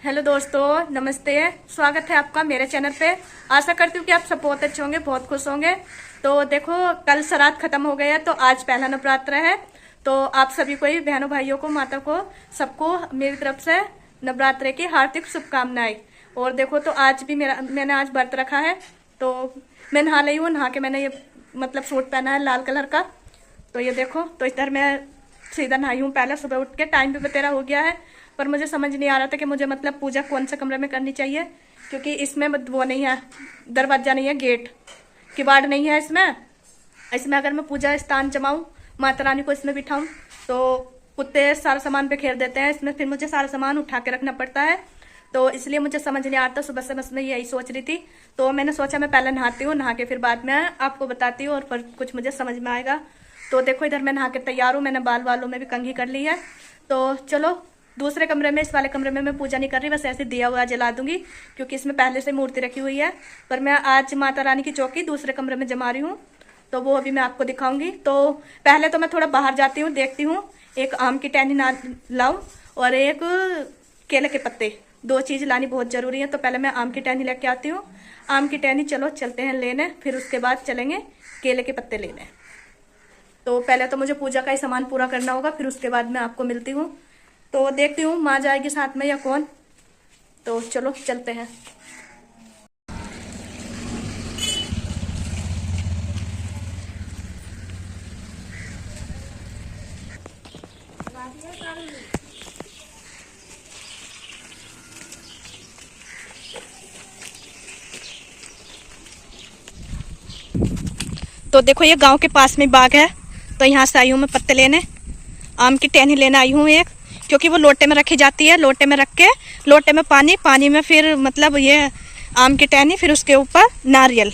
Hello दोस्तों, नमस्ते। स्वागत है आपका मेरे चैनल पे। आशा करती हूँ कि आप सब बहुत अच्छे होंगे, बहुत खुश होंगे। तो देखो, कल श्राद्ध खत्म हो गया, तो आज पहला नवरात्र है। तो आप सभी को ही, बहनों भाइयों को, माता को, सबको मेरी तरफ से नवरात्र की हार्दिक शुभकामनाएं। और देखो, तो आज भी मैंने आज व्रत रखा है। तो मैं नहा ली हूँ। नहा के मैंने ये मतलब सूट पहना है लाल कलर का। तो ये देखो, तो इधर मैं सीधा नहाई हूँ। पहले सुबह उठ के टाइम भी तेरा हो गया है, पर मुझे समझ नहीं आ रहा था कि मुझे मतलब पूजा कौन से कमरे में करनी चाहिए, क्योंकि इसमें वो नहीं है, दरवाजा नहीं है, गेट किवाड़ नहीं है इसमें। इसमें अगर मैं पूजा स्थान जमाऊँ, माता रानी को इसमें बिठाऊँ, तो कुत्ते सारा सामान बिखेर देते हैं इसमें, फिर मुझे सारा सामान उठा के रखना पड़ता है। तो इसलिए मुझे समझ नहीं आता। सुबह से बस मैं यही सोच रही थी। तो मैंने सोचा मैं पहले नहाती हूँ, नहा के फिर बाद में आपको बताती हूँ और फिर कुछ मुझे समझ में आएगा। तो देखो, इधर मैं नहा के तैयार हूँ। मैंने बाल वालों में भी कंघी कर ली है। तो चलो, दूसरे कमरे में, इस वाले कमरे में मैं पूजा नहीं कर रही, बस ऐसे दिया हुआ जला दूंगी, क्योंकि इसमें पहले से मूर्ति रखी हुई है। पर मैं आज माता रानी की चौकी दूसरे कमरे में जमा रही हूँ, तो वो अभी मैं आपको दिखाऊंगी। तो पहले तो मैं थोड़ा बाहर जाती हूँ, देखती हूँ एक आम की टहनी ना लाऊं और एक केले के पत्ते, दो चीज लानी बहुत जरूरी है। तो पहले मैं आम की टहनी लेके आती हूँ। आम की टहनी चलो चलते हैं लेने, फिर उसके बाद चलेंगे केले के पत्ते लेने। तो पहले तो मुझे पूजा का ही सामान पूरा करना होगा, फिर उसके बाद मैं आपको मिलती हूँ। तो देखती हूँ माँ जाएगी साथ में या कौन। तो चलो चलते हैं। तो देखो, ये गांव के पास में बाग है, तो यहाँ से आई हूँ मैं पत्ते लेने। आम की टहनी लेने आई हूँ एक, क्योंकि वो लोटे में रखी जाती है। लोटे में रख के, लोटे में पानी, पानी में फिर मतलब ये आम की टहनी, फिर उसके ऊपर नारियल,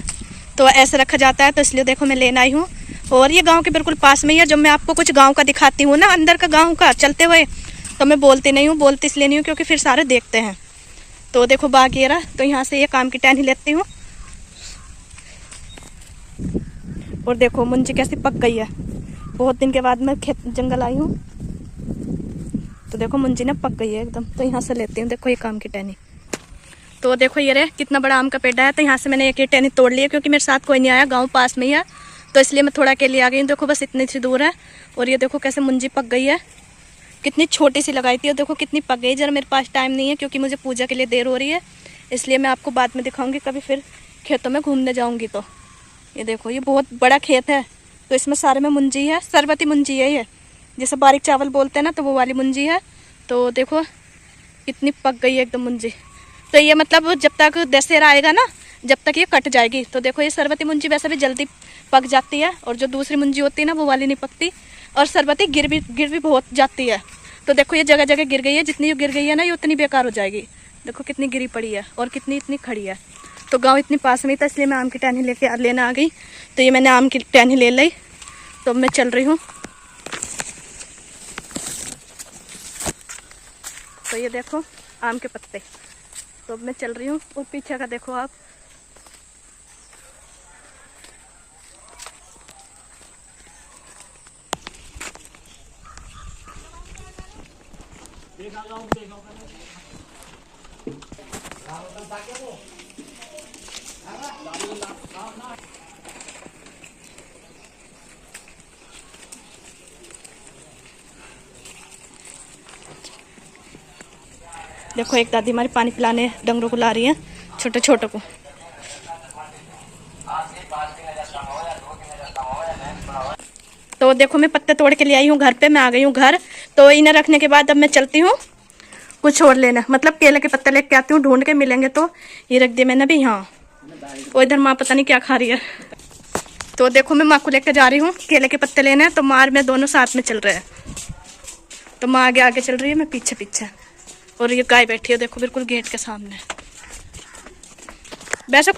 तो ऐसे रखा जाता है। तो इसलिए देखो मैं लेने आई हूँ। और ये गांव के बिल्कुल पास में ही है। जब मैं आपको कुछ गांव का दिखाती हूँ ना, अंदर का गांव का चलते हुए, तो मैं बोलती नहीं हूँ। बोलती इसलिए नहीं हूँ क्योंकि फिर सारे देखते हैं। तो देखो बाग ये रहा, तो यहाँ से एक आम की टहनी लेती हूँ। और देखो मुंजी कैसी पक गई है। बहुत दिन के बाद मैं खेत जंगल आई हूँ, तो देखो मुंजी ना पक गई है एकदम। तो यहाँ से लेती हूँ। देखो ये आम की टहनी। तो देखो ये रहे, कितना बड़ा आम का पेड़ है। तो यहाँ से मैंने एक टहनी तोड़ ली है, क्योंकि मेरे साथ कोई नहीं आया, गांव पास में ही है, तो इसलिए मैं थोड़ा अकेले आ गई हूँ। देखो बस इतनी सी दूर है। और ये देखो कैसे मुंजी पक गई है। कितनी छोटी सी लगाई थी और देखो कितनी पक गई। जरा मेरे पास टाइम नहीं है, क्योंकि मुझे पूजा के लिए देर हो रही है, इसलिए मैं आपको बाद में दिखाऊंगी कभी, फिर खेतों में घूमने जाऊँगी। तो ये देखो, ये बहुत बड़ा खेत है, तो इसमें सारे में मुंजी है, सरबती मुंजी है ये, जैसे बारीक चावल बोलते हैं ना, तो वो वाली मुंजी है। तो देखो कितनी पक गई है एकदम मुंजी। तो ये मतलब जब तक दशहरा आएगा ना, जब तक ये कट जाएगी। तो देखो, ये सरबती मुंजी वैसे भी जल्दी पक जाती है, और जो दूसरी मुंजी होती है ना, वो वाली नहीं पकती। और सरबती गिर भी बहुत जाती है। तो देखो ये जगह जगह गिर गई है, जितनी गिर गई है ना, ये उतनी बेकार हो जाएगी। देखो कितनी गिरी पड़ी है और कितनी इतनी खड़ी है। तो गांव इतनी पास में था, इसलिए मैं आम की टहनी लेने आ गई। तो ये मैंने आम की टहनी ले ली। तो मैं चल रही हूँ। तो ये देखो आम के पत्ते। तो मैं चल रही हूँ। और पीछे का देखो आप, देखो एक दादी हमारी पानी पिलाने डंगरों को ला रही है, छोटे छोटे को। तो देखो मैं पत्ते तोड़ के ले आई हूँ घर पे। मैं आ गई हूँ घर। तो इन्हें रखने के बाद अब मैं चलती हूँ कुछ और लेना, मतलब केले के पत्ते लेके आती हूँ, ढूंढ के मिलेंगे तो। ये रख दिए मैंने भी यहाँ। और इधर माँ पता नहीं क्या खा रही है। तो देखो मैं माँ को लेकर जा रही हूँ केले के पत्ते लेने। तो माँ और मैं दोनों साथ में चल रहे हैं। तो माँ आगे आगे चल रही है, मैं पीछे पीछे। और ये गाय बैठी है देखो, बिल्कुल गेट के सामने। वैसे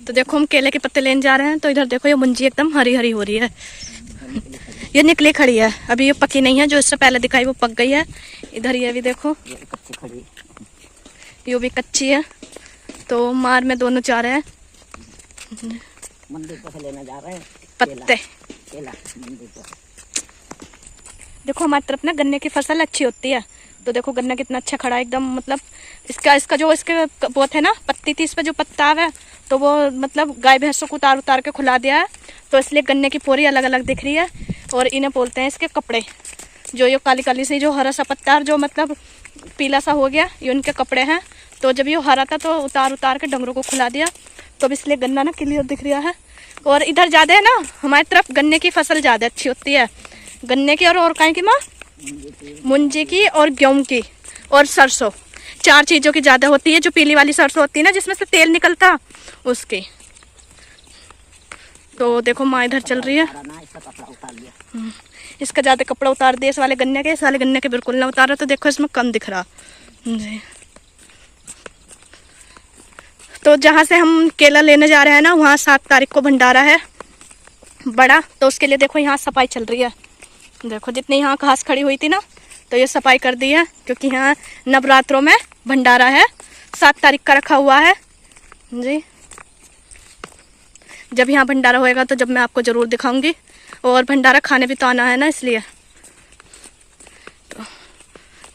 तो देखो हम केले के पत्ते लेने जा रहे हैं। तो इधर देखो ये मुंजी एकदम हरी हरी हो रही है, ये निकली खड़ी है, अभी ये पकी नहीं है। जो इससे पहले दिखाई वो पक गई है। इधर ये भी देखो, ये भी कच्ची है। तो मार में दोनों जा रहे हैं मंदिर को लेना जा रहे हैं पत्ते। केला मंदिर को। देखो हमारी तरफ ना गन्ने की फसल अच्छी होती है, तो देखो गन्ना कितना अच्छा खड़ा है एकदम, मतलब इसका जो इसके वो थे ना पत्ती थी, इस पर जो पत्ता है तो वो मतलब गाय भैंसों को उतार उतार के खुला दिया है, तो इसलिए गन्ने की पोरी अलग अलग दिख रही है। और इन्हें बोलते हैं इसके कपड़े, जो ये काली काली सी जो हरा सा पत्ता जो मतलब पीला सा हो गया, ये उनके कपड़े हैं। तो जब ये हरा था तो उतार उतार के डंगरों को खुला दिया, तो अब इसलिए गन्ना ना क्लियर दिख रहा है। और इधर ज़्यादा है ना हमारी तरफ गन्ने की फसल ज़्यादा अच्छी होती है, गन्ने की और काहे की माँ, मुंजी की और गेहूँ की और सरसों, 4 चीज़ों की ज़्यादा होती है। जो पीली वाली सरसों होती है ना जिसमें से तेल निकलता, उसकी। तो देखो माँ इधर चल रही है, इसका ज़्यादा कपड़ा उतार दिया इस वाले गन्ने के, इस वाले गन्ने के बिल्कुल ना उतारा, तो देखो इसमें कम दिख रहा जी। तो जहाँ से हम केला लेने जा रहे हैं ना, वहाँ 7 तारीख को भंडारा है बड़ा, तो उसके लिए देखो यहाँ सफाई चल रही है। देखो जितनी यहाँ घास खड़ी हुई थी ना, तो ये सफाई कर दी है, क्योंकि यहाँ नवरात्रों में भंडारा है, 7 तारीख का रखा हुआ है जी। जब यहाँ भंडारा होएगा तो जब मैं आपको ज़रूर दिखाऊंगी, और भंडारा खाने भी तो आना है ना, इसलिए। तो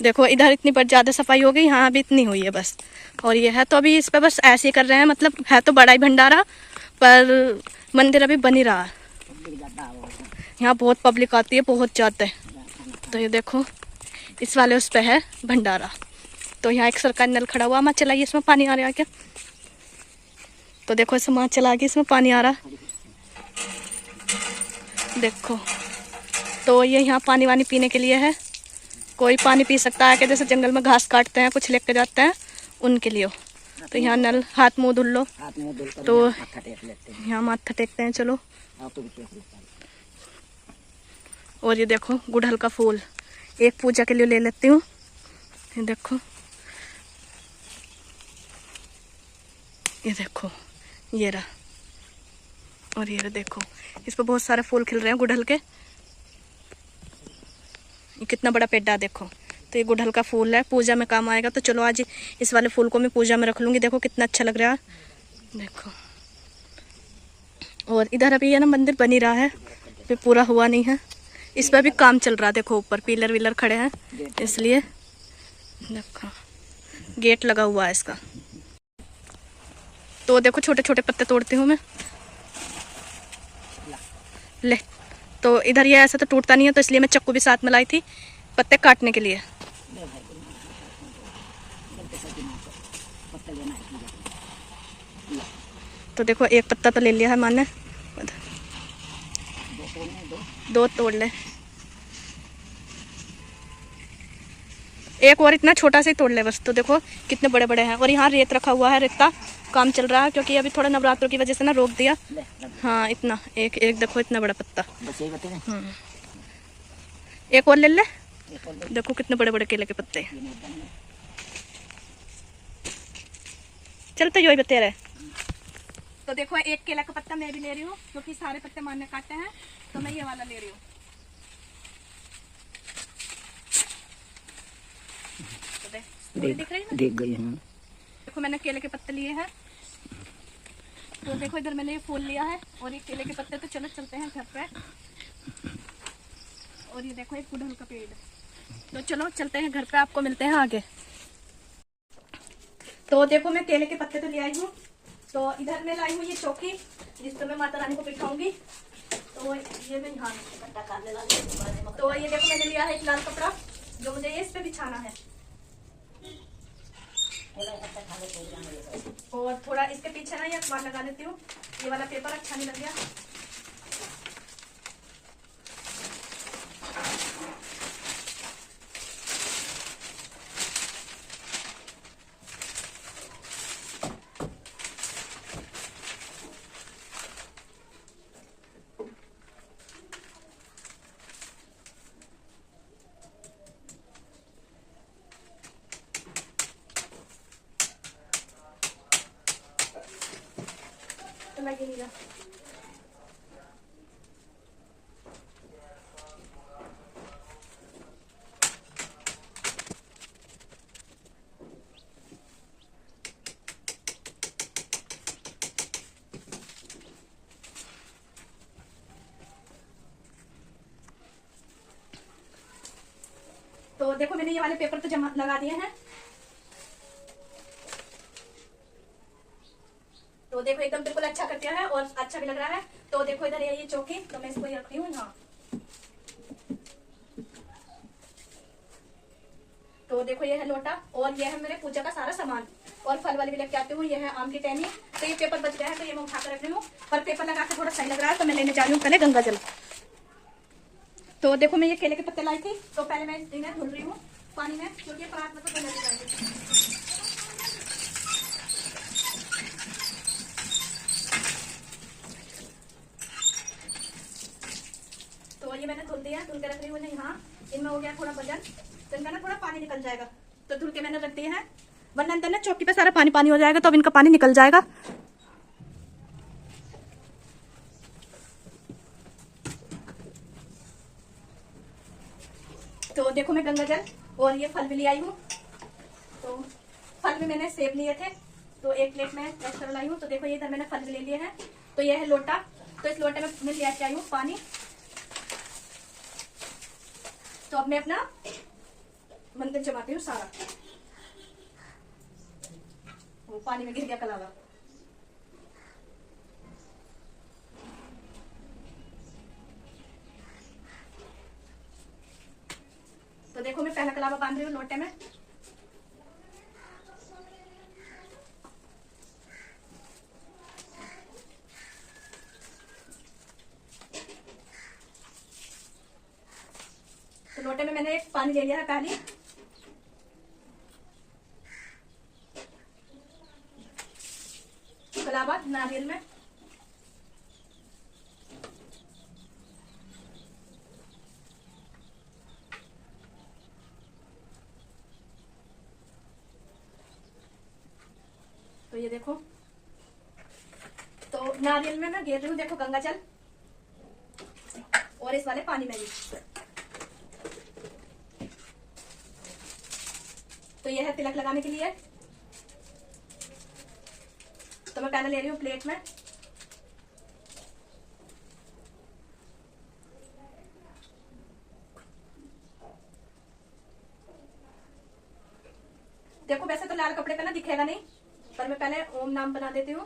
देखो इधर इतनी पर ज़्यादा सफाई हो गई, यहाँ भी इतनी हुई है बस। और ये है तो अभी इस पर बस ऐसे ही कर रहे हैं, मतलब है तो बड़ा ही भंडारा, पर मंदिर अभी बन ही रहा है। यहाँ बहुत पब्लिक आती है, बहुत ज़्यादा है। तो ये देखो इस वाले उस पे है भंडारा, तो यहाँ एक सरकारी नल खड़ा हुआ, माँ चलाइए इसमें पानी आ रहा है क्या। तो देखो इसे माँ चला के इसमें पानी आ रहा है, देखो। तो ये यहाँ पानी वानी पीने के लिए है, कोई पानी पी सकता है कि जैसे जंगल में घास काटते हैं कुछ लेके जाते हैं उनके लिए। तो यहाँ नल, हाथ मुँह धुल लो, तो यहाँ माथा टेकते हैं। चलो। और ये देखो गुड़हल का फूल, एक पूजा के लिए ले लेती हूँ। ये देखो, ये देखो ये रहा, और ये देखो इस पर बहुत सारे फूल खिल रहे हैं गुड़हल के। ये कितना बड़ा पेड्डा देखो, तो ये गुड़हल का फूल है, पूजा में काम आएगा। तो चलो आज इस वाले फूल को मैं पूजा में रख लूँगी। देखो कितना अच्छा लग रहा है, देखो। और इधर अभी है ना मंदिर बन ही रहा है, अभी पूरा हुआ नहीं है, इस पर भी काम चल रहा है। देखो ऊपर पिलर विलर खड़े हैं, इसलिए देखो गेट लगा हुआ है इसका। तो देखो छोटे छोटे पत्ते तोड़ती हूँ मैं, ले। तो इधर ये ऐसा तो टूटता नहीं है, तो इसलिए मैं चक्कू भी साथ में लाई थी पत्ते काटने के लिए। तो देखो एक पत्ता तो ले लिया है माने, 2 तोड़ ले, एक और इतना छोटा सा ही तोड़ ले बस। तो देखो कितने बड़े बड़े हैं। और यहाँ रेत रखा हुआ है, रेता काम चल रहा है, क्योंकि अभी थोड़ा नवरात्रों की वजह से ना रोक दिया। हाँ इतना एक देखो इतना बड़ा पत्ता। एक और ले ले, देखो कितने बड़े बड़े केले के पत्ते। चल तो यही बता रहे। तो देखो एक केला का पत्ता मैं भी ले रही हूँ, क्योंकि सारे पत्ते मारने काटे हैं, तो मैं ये वाला ले रही हूँ। दिख रही है, देख गई हूँ। देखो मैंने केले के पत्ते लिए हैं। तो देखो इधर मैंने ये फूल लिया है, और ये केले के पत्ते। तो चलो चलते हैं घर पे। और ये देखो एक गुड़हल का पेड़। तो चलो चलते हैं घर पे, आपको मिलते हैं आगे। तो देखो मैं केले के पत्ते तो ले आई हूँ। तो इधर मैं लाई हूँ ये चौकी, जिस पर मैं माता रानी को बिठाऊंगी। तो ये मैं यहाँ तो ये देखो मैंने लिया है एक लाल कपड़ा, जो मुझे इस पे बिछाना है। और थोड़ा इसके पीछे ना ये अखबार लगा देती हूँ, ये वाला पेपर अच्छा नहीं लग गया। लगेगा। तो देखो मैंने ये वाले पेपर तो जमा लगा दिए हैं। तो देखो एकदम बिल्कुल अच्छा कर दिया है और अच्छा भी लग रहा है। तो देखो इधर ये चौकी, तो मैं इसको रख रही हूँ यहाँ। तो देखो ये है लोटा और ये है मेरे पूजा का सारा सामान। और फल वाली भी लेके आती हूँ। ये है आम की टहनी। तो ये पेपर बच गया है तो ये मैं उठा कर रख रही हूँ। पर पेपर लगा के थोड़ा सही लग रहा है तो मैं लेने जा रही हूँ पहले गंगा जल। तो देखो मैं ये केले के पत्ते लाई थी, तो पहले मैं इन्हें धुल रही हूँ पानी में, क्योंकि परात में तो गंदा जाएंगे। तो ये मैंने धुल दिया, धुल के रख रही हूँ यहाँ। इनमें हो गया थोड़ा वजन, तो इनका ना थोड़ा पानी निकल जाएगा। तो धुल के मैंने रख दिया है, वरना अंदर ना चौकी पे सारा पानी पानी हो जाएगा, तो अब इनका पानी निकल जाएगा। तो देखो मैं गंगा जल और ये फल भी ले आई हूँ। तो फल भी मैंने सेब लिए थे, तो एक प्लेट में एक्स्ट्रा लाई हूँ। तो देखो ये इधर मैंने फल भी ले लिए हैं। तो ये है लोटा, तो इस लोटे में मैं ले आई हूँ पानी। तो अब मैं अपना मंदिर जमाती हूँ सारा। वो पानी में गिर गया कलावा। तो देखो मैं पहला कलावा बांध रही हूँ लोटे में। तो लोटे में मैंने एक पानी ले लिया है पहले। कलावा नारियल में। तो ये देखो, तो नारियल में मैं घेर रही हूँ देखो गंगा जल, और इस वाले पानी में भी। तो ये है तिलक लगाने के लिए। तो मैं पहले ले रही हूँ प्लेट में। देखो वैसे तो लाल कपड़े पे ना दिखेगा नहीं, पर मैं पहले ओम नाम बना देती हूँ।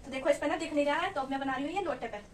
तो देखो इस पे ना दिख नहीं रहा है, तो अब मैं बना रही हूँ ये लोटे पे।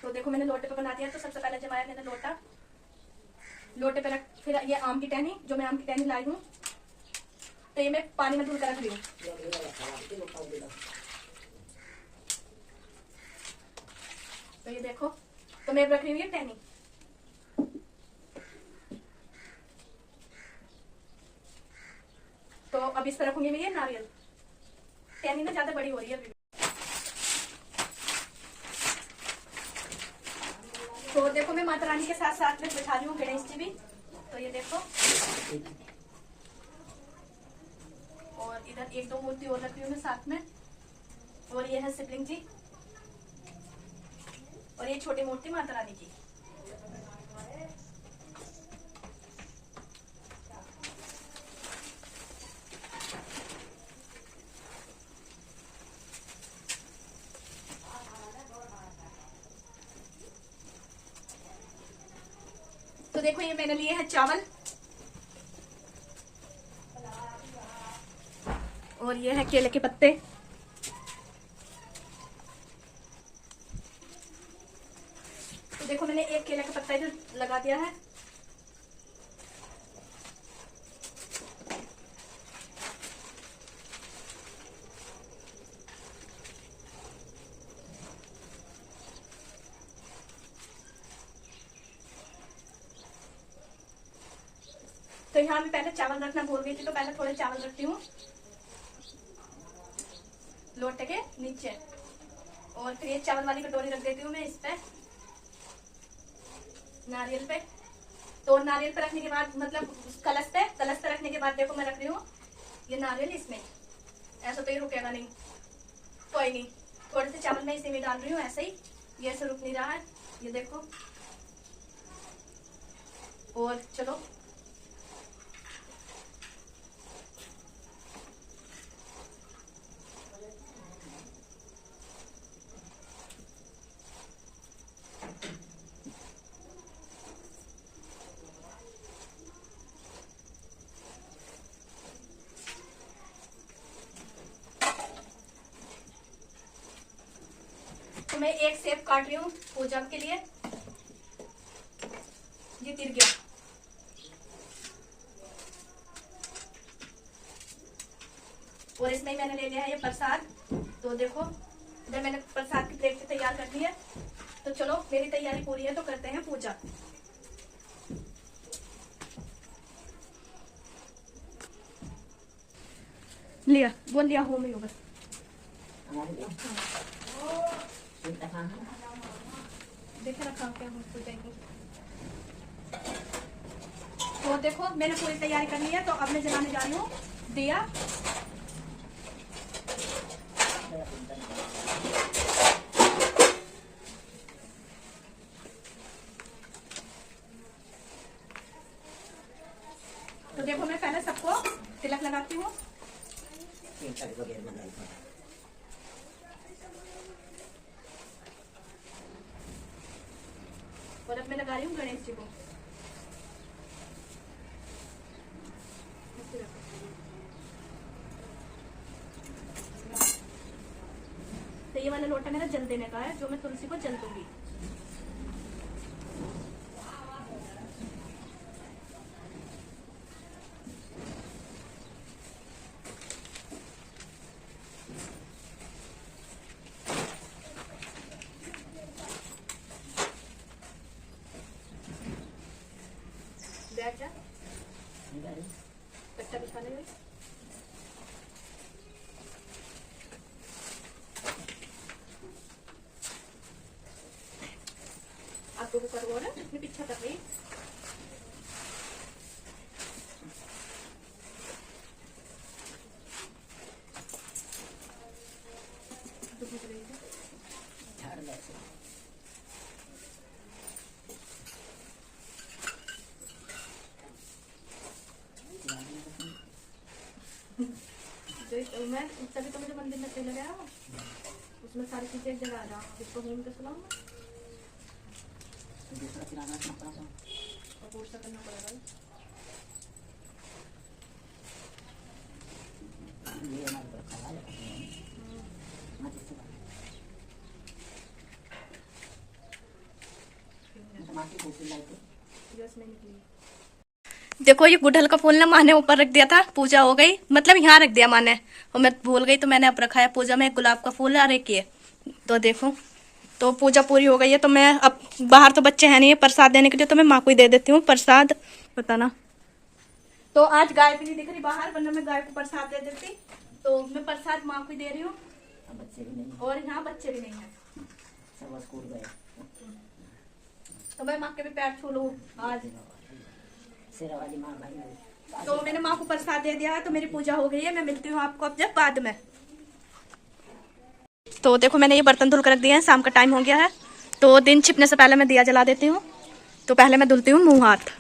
तो देखो मैंने लोटे पे बना दिया। तो सबसे पहले जमाया मैंने लोटा, लोटे पे रख, फिर ये आम की टहनी, जो मैं आम की टहनी लाई हूँ, तो ये मैं पानी में धुल कर रख रही हूँ। तो ये देखो, तो मैं रख रही हूँ ये टहनी। तो अब इस पर रखूंगी मैं ये नारियल। टहनी ना ज्यादा बड़ी हो रही है अभी। तो देखो मैं माता रानी के साथ साथ में बैठा रही हूँ गणेश जी भी। तो ये देखो, और इधर एक दो मूर्ति और रख रही हूँ मैं साथ में। और ये है शिवलिंग जी, और ये छोटी मूर्ति माता रानी की। तो देखो ये मैंने लिए हैं चावल, और ये है केले के पत्ते। तो देखो मैंने एक केले का पत्ता इधर लगा दिया है। तो यहाँ मैं पहले चावल रखना भूल गई थी, तो पहले थोड़े चावल रखती हूँ लोटे के नीचे। और फिर ये चावल वाली कटोरी रख देती हूँ मैं इस पे, नारियल पे। तो नारियल पे रखने के बाद मतलब कलश पे रखने के बाद देखो मैं रख रही हूँ ये नारियल इसमें। ऐसा तो ये रुकेगा नहीं, कोई नहीं, थोड़े से चावल मैं इसी में डाल रही हूँ ऐसे ही, ये ऐसे रुक नहीं रहा है, ये देखो। और चलो तो मैं एक सेब काट रही हूँ पूजा के लिए। ये तिर गया। और इसमें मैंने ले लिया है ये प्रसाद। तो देखो इधर मैंने प्रसाद की प्लेट से तैयार कर दी है। तो चलो मेरी तैयारी पूरी है तो करते हैं पूजा। लिया बोल लिया हो मैं बस देखे रखा क्या पूजा की। तो देखो मैंने पूरी तैयारी कर ली है। तो अब मैं जलाने जा रही हूँ दिया। तो देखो मैं पहले सबको तिलक लगाती हूँ। और अब मैं लगा रही हूँ गणेश जी को। तो ये वाला लोटा मेरा जल देने का है, जो मैं तुलसी को जल दूंगी। बैठ जा, कट्टा बिछाने में। आपको कुकर वो ना अपने पीछा कर रही। जो मैं तभी तो मुझे मंदिर में चले गया, उसमें सारी चीजें एक जगह आ रहा। इसको होम के सुनाऊँ दूसरा किराना और दूसरा करना पड़ेगा। देखो ये गुड़हल का फूल ना माँ ने ऊपर रख दिया था, पूजा हो गई, मतलब यहाँ रख दिया माँ ने और मैं भूल गई। तो मैंने अब रखा है पूजा में एक गुलाब का फूल है और एक ये। तो देखो तो पूजा पूरी हो गई है। तो मैं अब बाहर तो बच्चे हैं नहीं है प्रसाद देने के लिए, तो मैं माँ को ही दे देती हूँ प्रसाद। बताना तो आज गाय भी नहीं दिख रही बाहर, वरना मैं गाय को प्रसाद दे देती। तो मैं प्रसाद माँ को ही दे रही हूँ। बच्चे भी नहीं और यहाँ बच्चे भी नहीं है, सब स्कूल गए। तो मैं माँ के भी पैर छू लूँ आज। तो मैंने माँ को प्रसाद दे दिया है। तो मेरी पूजा हो गई है। मैं मिलती हूँ आपको अब जब बाद में। तो देखो मैंने ये बर्तन धुल कर रख दिए हैं, शाम का टाइम हो गया है। तो दिन छिपने से पहले मैं दिया जला देती हूँ। तो पहले मैं धुलती हूँ मुंह हाथ।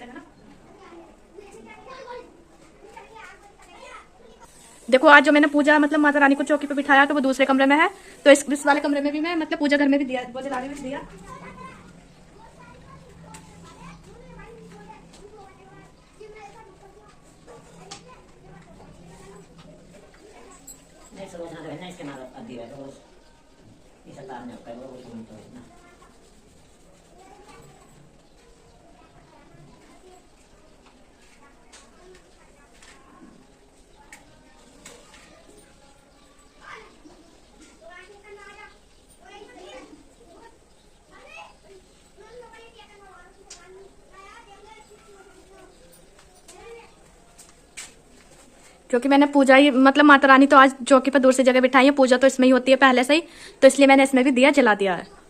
हैं ना। देखो आज जो मैंने पूजा मतलब माता रानी को चौकी पे बिठाया तो वो दूसरे कमरे में है, तो इस वाले कमरे में भी मैं मतलब पूजा घर में भी दिया, वो जलाने में दिया। क्योंकि मैंने पूजा ही मतलब माता रानी तो आज चौकी पर दूसरी जगह बिठाई है, पूजा तो इसमें ही होती है पहले से ही, तो इसलिए मैंने इसमें भी दिया जला दिया है।